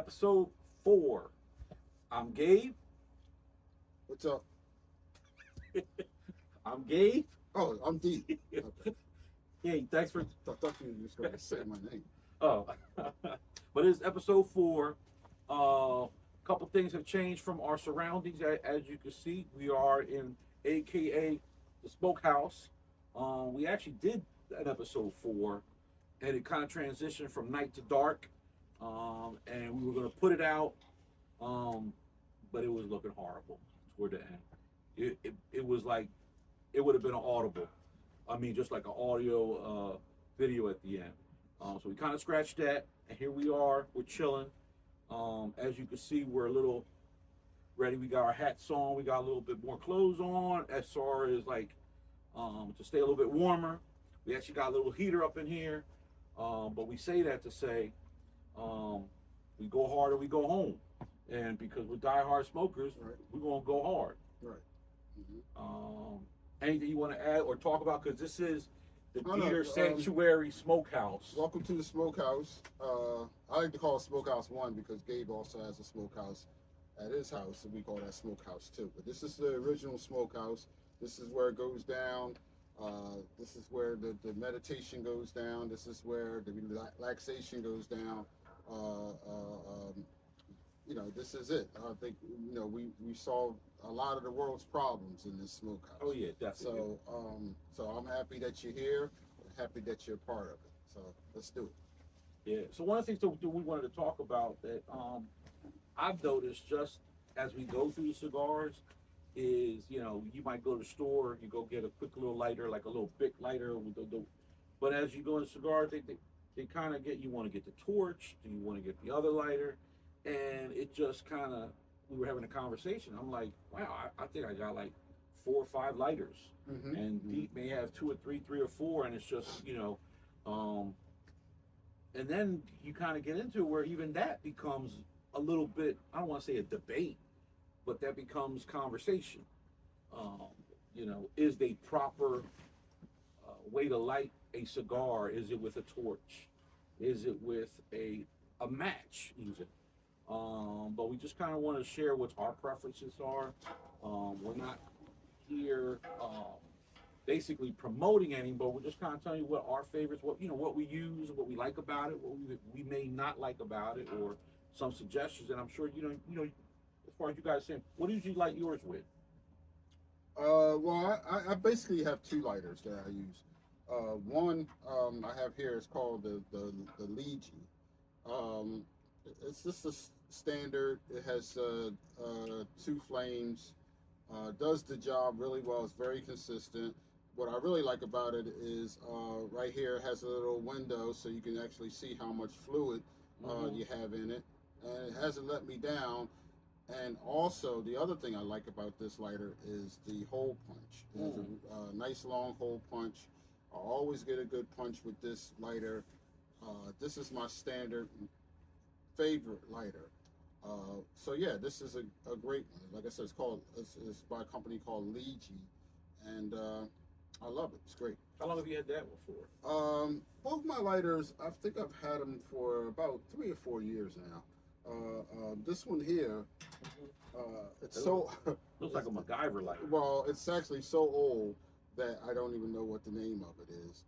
episode 4. I'm Gabe. What's up? I'm Gabe. Oh, I'm Deit. Okay. Hey, thanks for. I thought you were just going to say my name. Oh, but it's episode 4. A couple things have changed from our surroundings. As you can see, we are in AKA the Smokehouse. We actually did an episode 4, and it kind of transitioned from night to dark. And we were going to put it out, but it was looking horrible toward the end. It was like it would have been an audible. I mean, just like an audio video at the end. So we kind of scratched that, and here we are. We're chilling. As you can see, we're a little ready. We got our hats on. We got a little bit more clothes on, as far as like to stay a little bit warmer. We actually got a little heater up in here, but we say that to say we go hard or we go home, and because we're diehard smokers, Right. we're gonna go hard. Right. Mm-hmm. Anything you want to add or talk about? Because this is the Oh, no, Deer Sanctuary Smokehouse. Welcome to the Smokehouse. I like to call it Smokehouse 1 because Gabe also has a smokehouse at his house, and we call that Smokehouse 2. But this is the original Smokehouse. This is where it goes down. This is where the meditation goes down. This is where the relaxation goes down. This is it. I think, we solved a lot of the world's problems in this smokehouse. Oh yeah, definitely. So I'm happy that you're here. Happy that you're a part of it. So let's do it. Yeah. So one of the things that we wanted to talk about that I've noticed just as we go through the cigars is, you might go to the store, you go get a quick little lighter, like a little Bic lighter. But as you go in cigars, they kind of get, you want to get the torch, do you want to get the other lighter? And it just kind of, we were having a conversation. I'm like, wow, I think I got like 4 or 5 lighters. Mm-hmm. And Deep may have 2 or 3 or 4, and it's just, and then you kind of get into where even that becomes a little bit, I don't want to say a debate, but that becomes conversation. Is the proper way to light a cigar? Is it with a torch? Is it with a match even? But we just kind of want to share what our preferences are. We're not here basically promoting any, but we're just kind of telling you what our favorites, what we use, what we like about it, what we may not like about it, or some suggestions. And I'm sure as far as you guys saying, what do you light yours with? Well, I basically have 2 lighters that I use. One I have here is called the Leegi. It's just a standard. It has 2 flames. Does the job really well. It's very consistent. What I really like about it is right here it has a little window so you can actually see how much fluid you have in it, and it hasn't let me down. And also the other thing I like about this lighter is the hole punch. It has a nice long hole punch. I always get a good punch with this lighter. This is my standard favorite lighter. So yeah, this is a great one. Like I said, it's by a company called Leegi, and I love it. It's great. How long have you had that one for? Both my lighters, I think I've had them for about 3 or 4 years now. This one here, it's so looks like a MacGyver lighter. well, it's actually so old that I don't even know what the name of it is.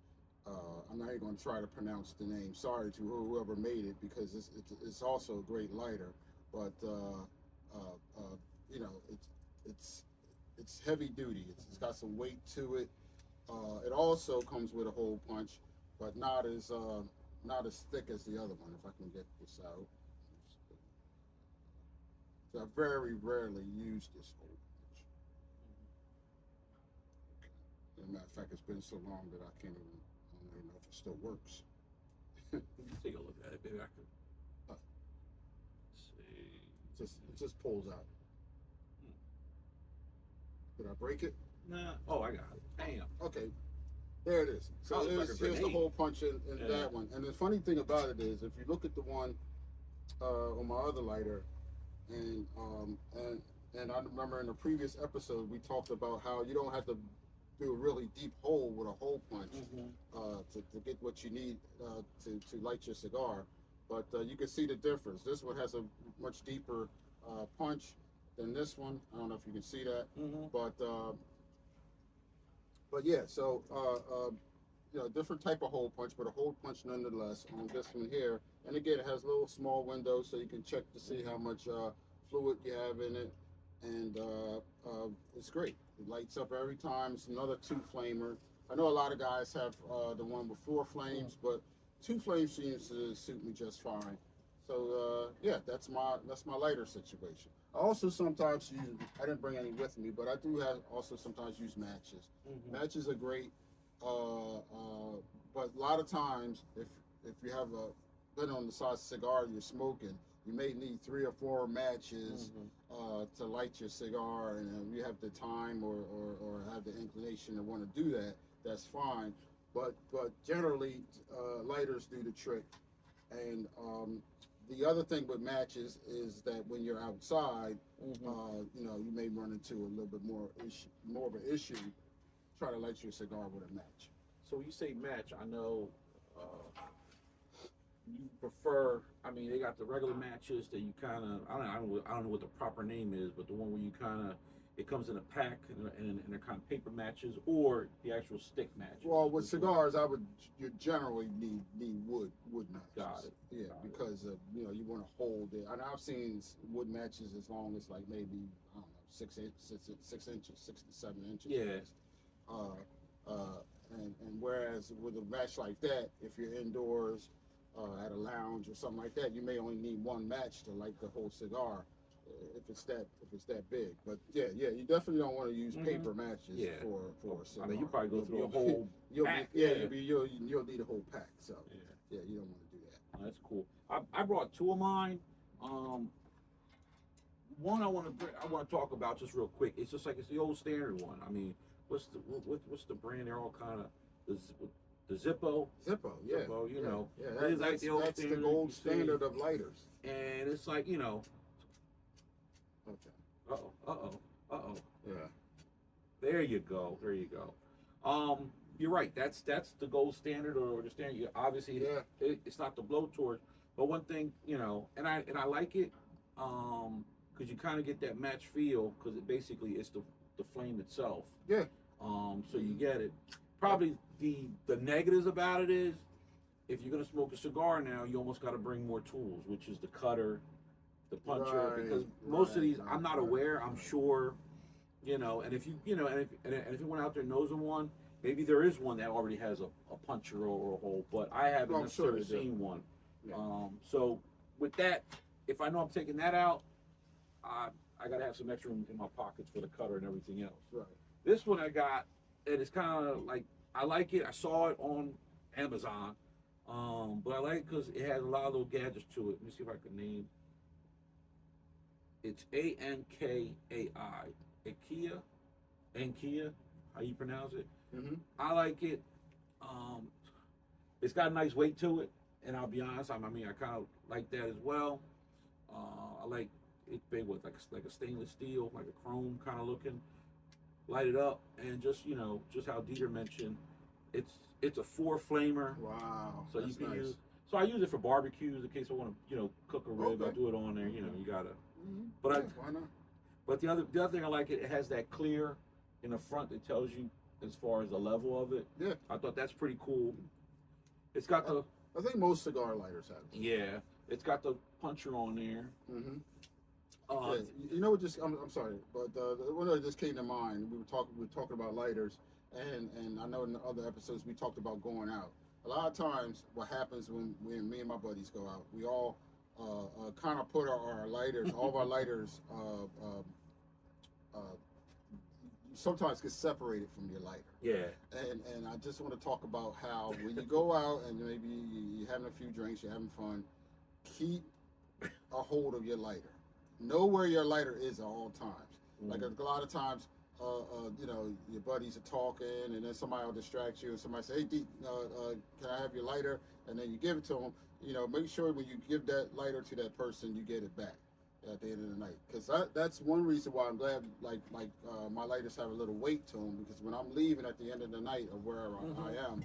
I'm not even going to try to pronounce the name. Sorry to whoever made it, because it's also a great lighter, but it's heavy duty. It's got some weight to it. It also comes with a hole punch, but not as thick as the other one. If I can get this out. So I very rarely use this hole punch. As a matter of fact, it's been so long that I don't even know if it still works. Take a look at it, maybe I could. Let's See. it just pulls out. Did I break it? Nah. Oh, I got it. Damn. Okay. There it is. So here's the hole punch in that one. And the funny thing about it is, if you look at the one on my other lighter, and I remember in a previous episode we talked about how you don't have to do a really deep hole with a hole punch to get what you need to light your cigar. but you can see the difference. This one has a much deeper punch than this one. I don't know if you can see that, but yeah. So you know, different type of hole punch, but a hole punch nonetheless on this one here. And again, it has little small windows so you can check to see how much fluid you have in it, and it's great. It lights up every time. It's another 2-flamer. I know a lot of guys have the one with 4 flames, but 2 flames seems to suit me just fine. So yeah, that's my lighter situation. I also sometimes use, I didn't bring any with me, but I do have also sometimes use matches. Matches are great, but a lot of times if you have a, depending on the size cigar you're smoking, you may need 3 or 4 matches to light your cigar, and if you have the time or have the inclination to want to do that, that's fine. But generally, lighters do the trick. And the other thing with matches is that when you're outside, you know, you may run into a little bit more of an issue trying to light your cigar with a match. So when you say match, I know you prefer. I mean, they got the regular matches that you kind of. I don't know what the proper name is, but the one where you kind of. It comes in a pack, and they're kind of paper matches, or the actual stick matches. Well, with cigars, you generally need wood matches. Got it. Yeah, because you know, you want to hold it. And I've seen wood matches as long as like maybe, I don't know, 6 inches, 6 to 7 inches. Yeah. And whereas with a match like that, if you're indoors at a lounge or something like that, you may only need 1 match to light the whole cigar. If it's that big, but yeah, you definitely don't want to use paper matches for a cigar. I mean, you probably go through a whole pack. You'll need a whole pack. So yeah, you don't want to do that. Oh, that's cool. I brought 2 of mine. One I want to talk about just real quick. It's just like it's the old standard one. I mean, what's the brand? They're all kind of the Zippo. Zippo, yeah. Zippo, you know. Yeah, that's the gold standard of lighters. And it's like, you know. Okay. Uh-oh. Yeah. There you go. You're right. That's the gold standard or the standard. Obviously, it's not the blowtorch, but one thing, you know, and I like it, because you kind of get that match feel, because it basically it's the flame itself. Yeah. So you get it. Probably the negatives about it is, if you're gonna smoke a cigar now, you almost got to bring more tools, which is the cutter, the puncher, because most of these I'm not aware. I'm sure, you know, and if you went out there and knows of one, maybe there is one that already has a puncher or a hole, but I haven't necessarily seen one. Yeah. So with that, if I know I'm taking that out, I gotta have some extra room in my pockets for the cutter and everything else. Right. This one I got, and it's kind of like, I like it. I saw it on Amazon, but I like it because it has a lot of little gadgets to it. Let me see if I can name. It's Ankai. Ankia, how you pronounce it? I like it. It's got a nice weight to it, and I'll be honest. I mean, I kind of like that as well. I like it big with like a stainless steel, like a chrome kind of looking. Light it up, and just how Dieter mentioned, it's a 4-flamer. Wow. So you can use. So I use it for barbecues in case I want to cook a rib. I do it on there. You know, you gotta. But why not? But the other thing I like, it has that clear in the front that tells you as far as the level of it. Yeah. I thought that's pretty cool. It's got the. I think most cigar lighters have it. Yeah, it's got the puncher on there. Yeah, you know what? I'm sorry, but the one that just came to mind. We were talking about lighters, and I know in the other episodes we talked about going out. A lot of times, what happens when me and my buddies go out, we all kind of put our lighters, all of our lighters, sometimes get separated from your lighter. Yeah. And I just want to talk about how when you go out and maybe you're having a few drinks, you're having fun, keep a hold of your lighter. Know where your lighter is at all times. Like a lot of times, you know, your buddies are talking, and then somebody will distract you, and somebody say, "Hey, D, can I have your lighter?" And then you give it to them. You know, make sure when you give that lighter to that person, you get it back at the end of the night. Because that's one reason why I'm glad, like my lighters have a little weight to them. Because when I'm leaving at the end of the night or wherever I am,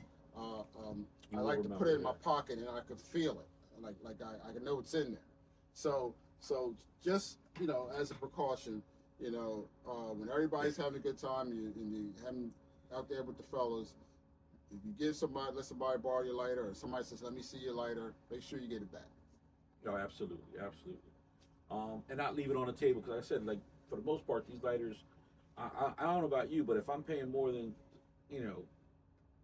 I like to put it in my pocket and I could feel it. I know it's in there. So just as a precaution, when everybody's having a good time, and you having out there with the fellas, if you let somebody borrow your lighter, or somebody says, "Let me see your lighter," make sure you get it back. No, absolutely, absolutely. And not leave it on the table, because like I said, like, for the most part, these lighters, I don't know about you, but if I'm paying more than,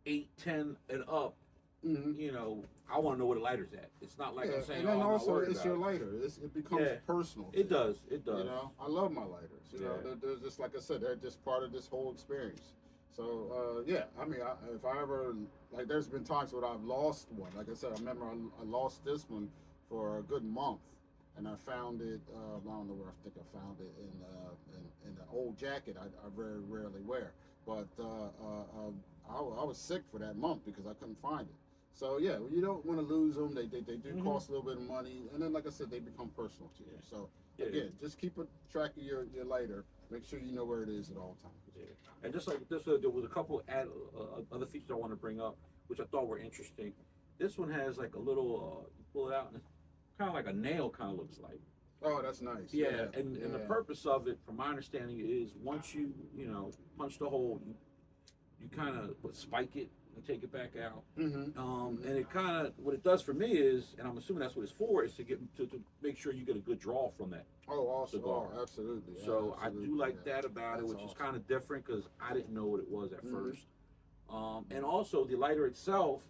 8, 10 and up, I want to know where the lighter's at. It's not like I'm saying, and then I'm not also worried it's about your it. lighter. It becomes personal. It does. It does. I love my lighters. They're just, like I said, they're just part of this whole experience. So I mean, if I ever, like, there's been times when I've lost one. Like I said, I remember I lost this one for a good month, and I found it. I don't know where. I think I found it in an old jacket I very rarely wear. But I was sick for that month because I couldn't find it. So yeah, you don't want to lose them. They do cost a little bit of money, and then, like I said, they become personal to you. So again, just keep a track of your lighter. Make sure you know where it is at all times. Yeah. And just like this, there was a couple other features I want to bring up, which I thought were interesting. This one has like a little, you pull it out, and it's kind of like a nail, kind of looks like. Oh, that's nice. Yeah, and the purpose of it, from my understanding, is once you punch the hole, you kind of spike it and take it back out. And it kind of, what it does for me is, and I'm assuming that's what it's for, is to get to make sure you get a good draw from that. Oh, awesome. Cigar. Oh, absolutely. So absolutely. I do like that about it, which is kind of different because I didn't know what it was at first. And also the lighter itself,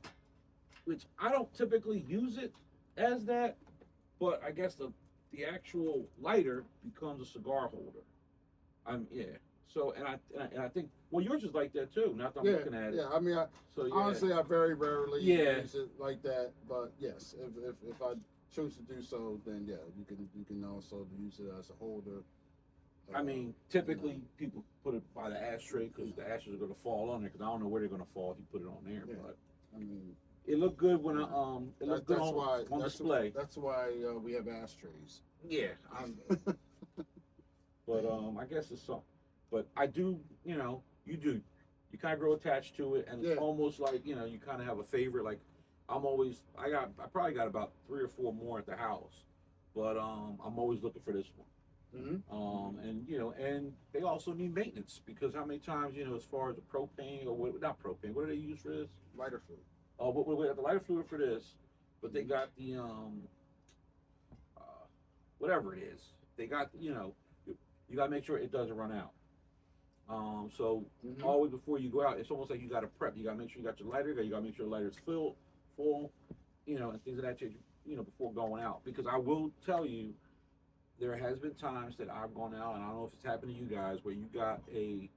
which I don't typically use it as that, but I guess the actual lighter becomes a cigar holder. So and I think, well, yours is like that too. Now that I'm looking at it. Yeah, I mean, honestly, I very rarely use it like that. But yes, if I choose to do so, then yeah, you can also use it as a holder. I mean, typically people put it by the ashtray because the ashes are going to fall on there. Because I don't know where they're going to fall if you put it on there. But I mean, it looked good when it looked good on display. That's why we have ashtrays. Yeah, but I guess it's something. But I do, you kind of grow attached to it, and it's almost like you kind of have a favorite. Like I probably got about 3 or 4 more at the house, but I'm always looking for this one. And they also need maintenance because how many times as far as the propane or not propane, what do they use for this? Lighter fluid. We have the lighter fluid for this, but they got the whatever it is. They got you got to make sure it doesn't run out. So always before you go out, it's almost like you got to prep. You got to make sure you got your lighter. You got to make sure the lighter's full, and things of that nature. Before going out, because I will tell you, there has been times that I've gone out, and I don't know if it's happened to you guys, where you got a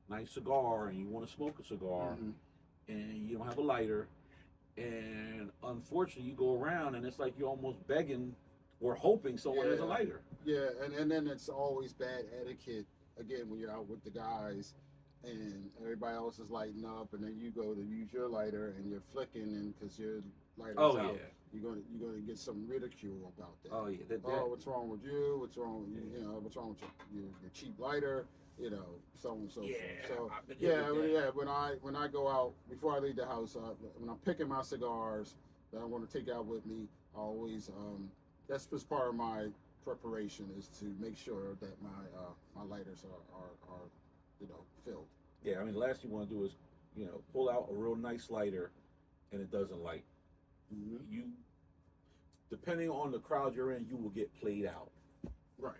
nice cigar and you want to smoke a cigar, and you don't have a lighter, and unfortunately you go around and it's like you're almost begging or hoping someone has a lighter. Yeah, and then it's always bad etiquette again when you're out with the guys and everybody else is lighting up, and then you go to use your lighter and you're flicking, and because your lighter's out, you're gonna get some ridicule about that. Oh yeah. What's wrong with you? What's wrong with you? What's wrong with your cheap lighter? So on and so forth. So when I go out before I leave the house, when I'm picking my cigars that I want to take out with me, I always that's just part of my preparation is to make sure that my lighters are filled. Yeah, I mean, the last thing you want to do is, pull out a real nice lighter and it doesn't light. You, depending on the crowd you're in, you will get played out. Right.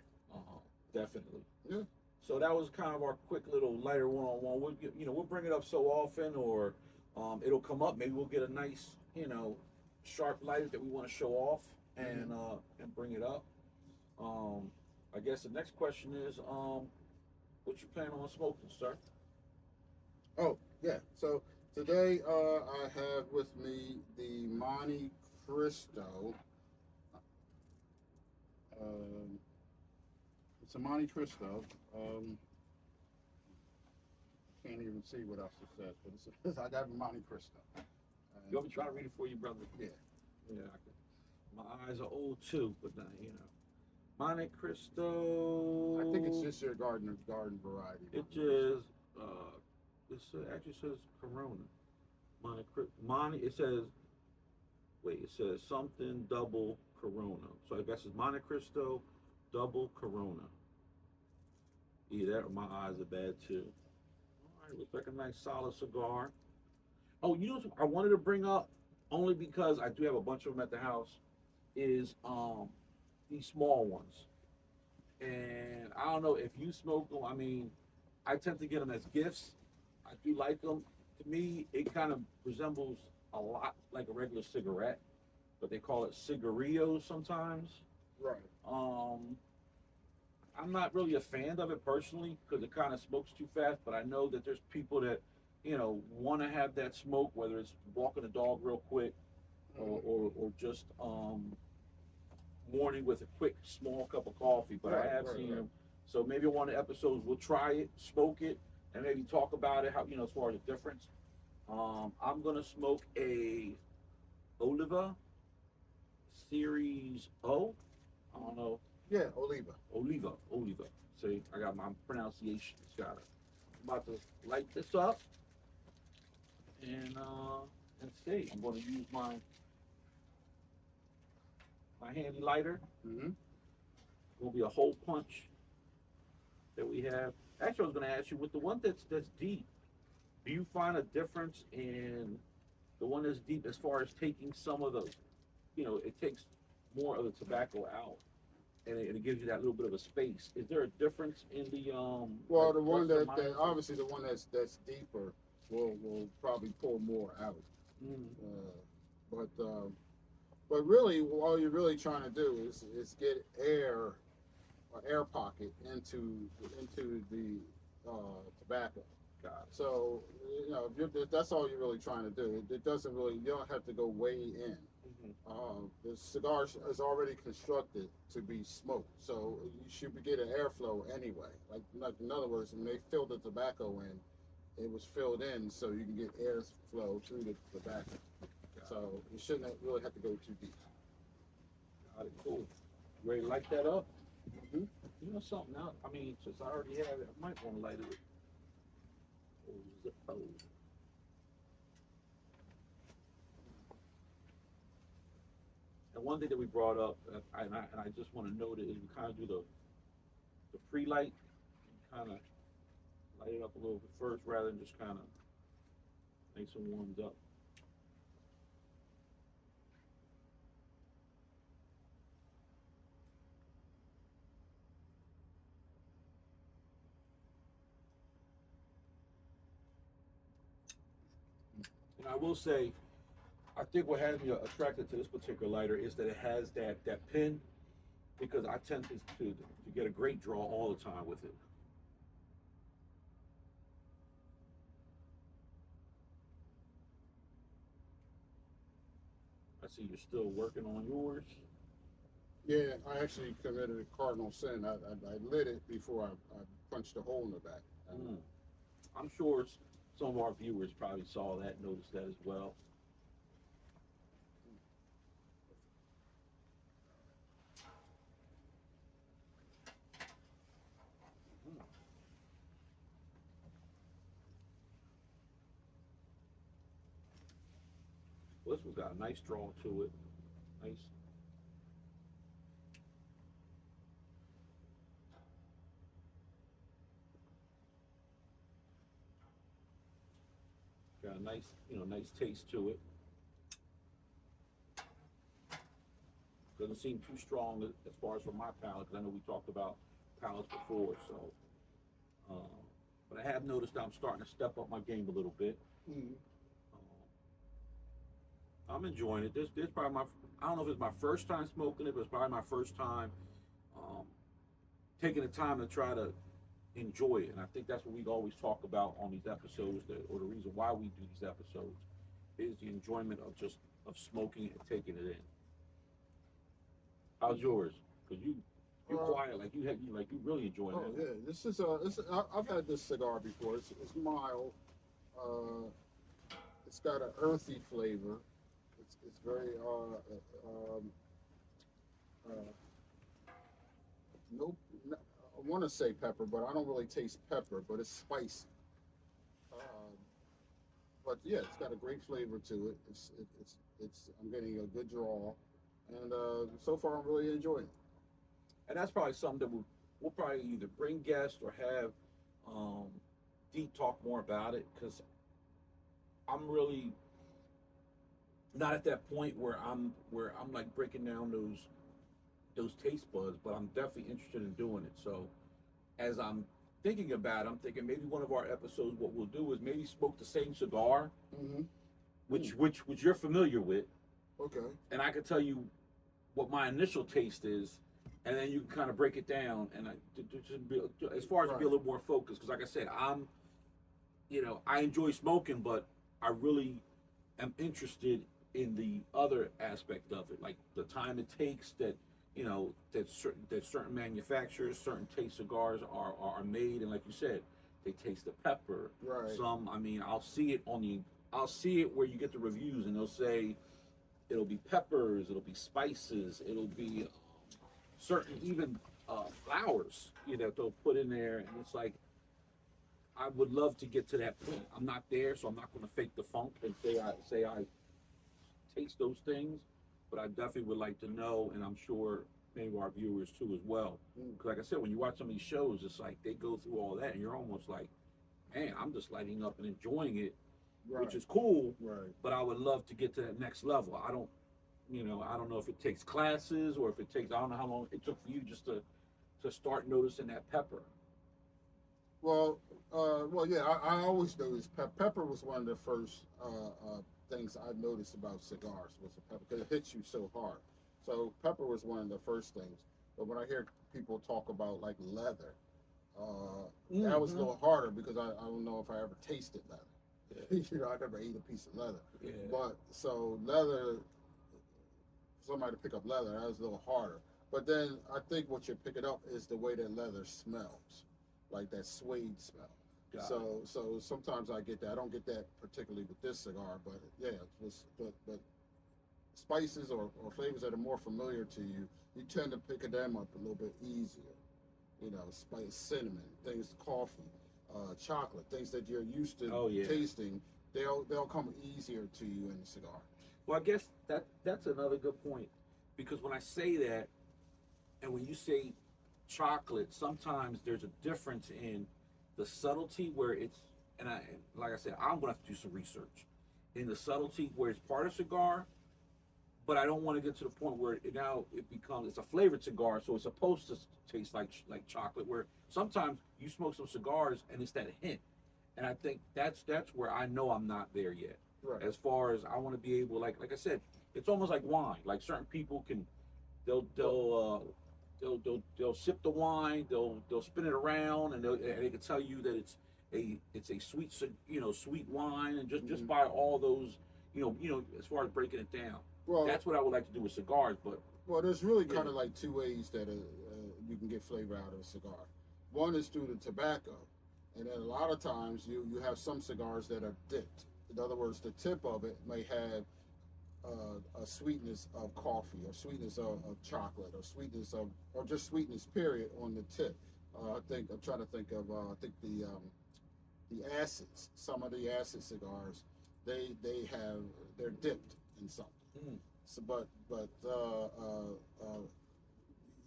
Definitely. Yeah. So that was kind of our quick little lighter one-on-one. We'll bring it up so often, or it'll come up. Maybe we'll get a nice, sharp lighter that we want to show off and bring it up. I guess the next question is, what you plan on smoking, sir? Oh, yeah. So today I have with me the Monte Cristo. It's a Monte Cristo. Can't even see what else it says, but I got a Monte Cristo. You want me to try to read it for you, brother? Yeah. Yeah. My eyes are old too, but Monte Cristo. I think it's just your garden variety. It just it actually says Corona. Monte. It says Wait, it says something double Corona. So I guess it's Monte Cristo double Corona. Yeah, that my eyes are bad too. All right, looks like a nice solid cigar. Oh, you know what I wanted to bring up only because I do have a bunch of them at the house is these small ones. And I don't know if you smoke them. I mean, I tend to get them as gifts. I do like them. To me, it kind of resembles a lot like a regular cigarette, but they call it cigarillos sometimes. Right. Um, I'm not really a fan of it personally because it kind of smokes too fast. But I know that there's people that, want to have that smoke, whether it's walking a dog real quick or just morning with a quick small cup of coffee. But I have seen them. So maybe one of the episodes we'll try it, smoke it, and maybe talk about it. How as far as the difference. I'm gonna smoke a Oliva Series O. I don't know. Yeah, Oliva. Oliva. See, I got my pronunciations. Got it. I'm about to light this up and see. I'm going to use my handy lighter. Mm-hmm. Will be a hole punch that we have. Actually, I was going to ask you with the one that's deep. Do you find a difference in the one that's deep as far as taking some of the, it takes more of the tobacco out, and it gives you that little bit of a space. Is there a difference in the Well, the one that obviously the one that's deeper will probably pull more out. But really, all you're really trying to do is get air pocket into the tobacco. So if that's all you're really trying to do. It doesn't really. You don't have to go way in. The cigar is already constructed to be smoked, so you should get an airflow anyway. Like in other words, when they filled the tobacco in, it was filled in so you can get airflow through the tobacco. So you shouldn't really have to go too deep. Got it. Cool. You ready to light that up? Mm-hmm. You know something else? I mean, since I already have it, I might want to light it. Oh. And one thing that we brought up, and I just want to note it, is we kind of do the pre-light, kind of light it up a little bit first rather than just kind of make some warmed up. And I will say, I think what has me attracted to this particular lighter is that it has that pin, because I tend to get a great draw all the time with it. I see you're still working on yours. Yeah, I actually committed a cardinal sin. I lit it before I punched a hole in the back. I'm sure some of our viewers probably saw that, noticed that as well. Well, this one's got a nice draw to it. Nice. Got a nice, nice taste to it. Doesn't seem too strong as far as for my palate, because I know we talked about palates before. So, but I have noticed that I'm starting to step up my game a little bit. I'm enjoying it. This probably I don't know if it's my first time smoking it, but it's probably my first time taking the time to try to enjoy it. And I think that's what we always talk about on these episodes, or the reason why we do these episodes is the enjoyment of smoking and taking it in. How's yours? Because you're quiet, like you really enjoy it. Oh yeah, this is I've had this cigar before. It's mild. It's got an earthy flavor. It's very nope. I want to say pepper, but I don't really taste pepper. But it's spicy. But yeah, it's got a great flavor to it. I I'm getting a good draw, and so far I'm really enjoying it. And that's probably something that we'll probably either bring guests or have Deit talk more about it, because I'm really not at that point where I'm like breaking down those taste buds, but I'm definitely interested in doing it. So as I'm thinking about it, I'm thinking maybe one of our episodes, what we'll do is maybe smoke the same cigar, Mm-hmm. which you're familiar with, Okay. and I can tell you what my initial taste is, and then you can kind of break it down, and as far as to be a little more focused, because like I said, I enjoy smoking, but I really am interested in the other aspect of it, like the time it takes that certain manufacturers, certain taste cigars are made, and like you said, they taste the pepper. Right. Some, I mean, I'll see it where you get the reviews, and they'll say it'll be peppers, it'll be spices, it'll be certain even flowers, they'll put in there, and it's like I would love to get to that point. I'm not there, so I'm not going to fake the funk and say I taste those things, but I definitely would like to know, and I'm sure many of our viewers too as well. Because like I said, when you watch some of these shows, it's like they go through all that, and you're almost like, man, I'm just lighting up and enjoying it, which is cool. Right. But I would love to get to that next level. I don't know if it takes classes or if it takes, I don't know how long it took for you just to start noticing that pepper. Well, yeah. I always noticed pepper was one of the first things I noticed about cigars was the pepper, because it hits you so hard. So pepper was one of the first things. But when I hear people talk about like leather, that was a little harder, because I don't know if I ever tasted leather. Yeah. I never ate a piece of leather. Yeah. But so leather, somebody to pick up leather, that was a little harder. But then I think what you're picking up is the way that leather smells, like that suede smell. So sometimes I get that. I don't get that particularly with this cigar, but yeah, but spices or flavors that are more familiar to you, you tend to pick them up a little bit easier. Spice, cinnamon, things, coffee, chocolate, things that you're used to tasting. They'll come easier to you in the cigar. Well, I guess that's another good point, because when I say that, and when you say chocolate, sometimes there's a difference in the subtlety where it's, and like I said, I'm gonna have to do some research in the subtlety where it's part of cigar, but I don't want to get to the point where it's a flavored cigar, so it's supposed to taste like chocolate. Where sometimes you smoke some cigars and it's that hint, and I think that's where I know I'm not there yet. Right. As far as I want to be able, like I said, it's almost like wine. Like certain people they'll sip the wine, they'll spin it around, and they can tell you that it's a sweet sweet wine, and just by all those as far as breaking it down. Well, that's what I would like to do with cigars, but there's really kind of like two ways that you can get flavor out of a cigar. One is through the tobacco, and then a lot of times you have some cigars that are dipped. In other words, the tip of it may have a sweetness of coffee, or sweetness of chocolate, or sweetness or just sweetness period on the tip. I'm trying to think of the acids. Some of the acid cigars, they're dipped in something. So, but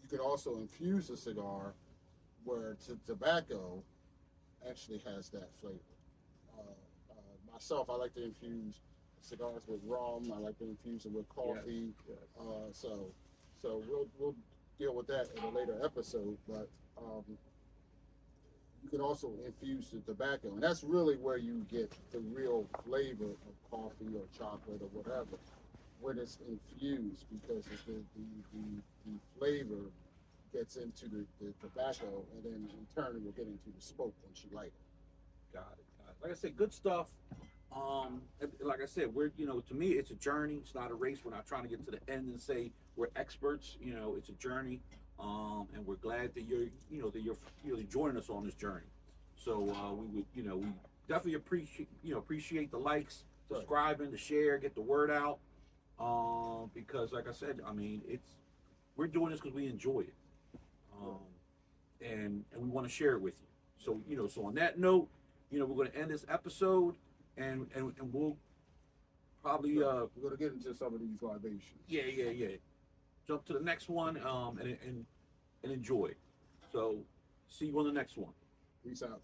you can also infuse a cigar where tobacco actually has that flavor. Myself, I like to infuse cigars with rum. I like to infuse it with coffee. Yes. So we'll deal with that in a later episode. But you can also infuse the tobacco, and that's really where you get the real flavor of coffee or chocolate or whatever when it's infused, because the flavor gets into the tobacco, and then in turn it will get into the smoke once you light it. Got it. Like I said, good stuff. Like I said, to me, it's a journey. It's not a race. We're not trying to get to the end and say we're experts. It's a journey, and we're glad that you're joining us on this journey. So we definitely appreciate the likes, subscribing, the share, get the word out. Because like I said, I mean, we're doing this because we enjoy it, and we want to share it with you. So on that note, we're going to end this episode, and we'll probably we're gonna get into some of these libations. yeah. Jump to the next one and enjoy. So see you on the next one. Peace out.